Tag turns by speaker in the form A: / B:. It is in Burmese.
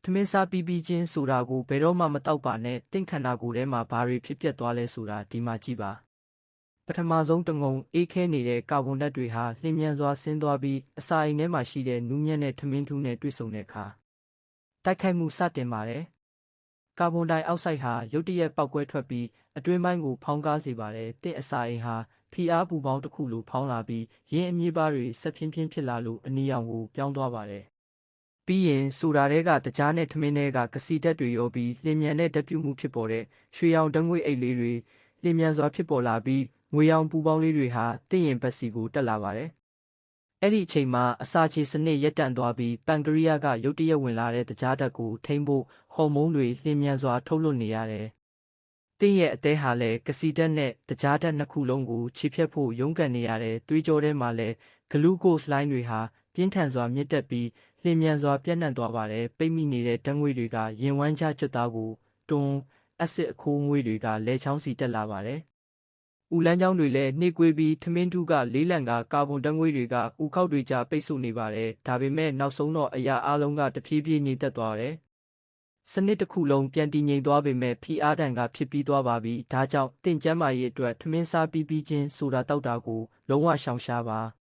A: ထမင်းစားပြီးချင်းဆိုတာကိုဘယ်တော့မှမတောက်ပါနဲ့တင့်ခန္ဓာကိုယ်ထဲမှာဘာတွေဖြစ်ပျက်သွားလဲဆိုတာဒီမှာကြည့်ပါပထမဆုံးတငုံအေးခဲနေတဲ့ကာဗွန်ဓာတ်တွေဟာလျင်မြန်စွာဆင်းသွားပြီးအစာအိမ်ထဲမှာရှိတဲ့နူးညံ့တဲ့ထမင်းထူးနဲ့တွေ့ဆုံတဲ့အခါတိုက်ခိုက်မှုစတင်ပါတယ်ကာဗွန်ဒိုင်အောက်ဆိုက်ဟာရုတ်တရက်ပေါက်ကွဲထွက်ပြီးအတွင်းပိုင်းကိုဖောင်းကားစေပါတယ်တင့်အစာအိမ်ဟာဖိအားပူပေါင်းတစ်ခုလိုဖောင်းလာပြီးရင်းအမြစ်ပါးတွေဆက်ဖြင်းဖြစ်လာလို့အနီရောင်ကိုပြောင်းသွားပါတယ်ပြီးရင်ဆိုတာတွေကတကြားနဲ့ထမင်းတွေကကစီဓာတ်တွေရောပြီးလျင်မြန်တဲ့ဓာတ်ပြုမှုဖြစ်ပေါ်တဲ့ရွှေရောင်ဓာတ်ငွေ့အိတ်လေးတွေလျင်မြန်စွာဖြစ်ပေါ်လာပြီးငွေရောင်ပူပေါင်းလေးတွေဟာတင့်ရင်ဘက်စီကိုတက်လာပါတယ်အဲ့ဒီအချိန်မှာအစာချေစနစ်ရပ်တန့်သွားပြီးပန်ကရီးယားကရုတ်တရက်ဝင်လာတဲ့တကြားဓာတ်ကိုထိန်းဖို့ဟော်မုန်းတွေလျင်မြန်စွာထုတ်လွှတ်နေရတယ်။တင်းရဲ့အသေးဟာလည်းကစီဓာတ်နဲ့တကြားဓာတ်နှစ်ခုလုံးကိုခြေဖြတ်ဖို့ရုန်းကန်နေရတယ်။သွေးကြောထဲမှာလည်းဂလူးကို့စ်လိုင်းတွေဟာပြင်းထန်စွာမြင့်တက်ပြီးလျင်မြန်စွာပြန့်နှံ့သွားပါတယ်။ပိတ်မိနေတဲ့ဓာတ်ငွေ့တွေကရင်ဝမ်းကြားကြွက်သားကိုတွန်းအက်ဆစ်အခိုးငွေ့တွေကလဲချောင်းစီတက်လာပါတယ်။ဦးလန်းချောင်းတွေလည်းနှိကွေးပြီးထမင်းထူးကလေးလံကကာဗွန်ဓာတ်ငွေ့တွေကဦးခေါက်တွေကြားပိတ်ဆို့နေပါတယ်။ဒါပေမဲ့နောက်ဆုံးတော့အရာအလုံးကတဖြည်းဖြည်းငြိမ်သက်သွားတယ်။စနစ်တစ်ခုလုံးပြန်တည်ငြိမ်သွားပေမဲ့ဖိအားတံကဖြစ်ပြီးသွားပါပြီ။ဒါကြောင့်တင့်ကျန်းမာရေးအတွက်ထမင်းစားပြီးချင်းဆိုတာတောက်တာကိုလုံးဝရှောင်ရှားပါ။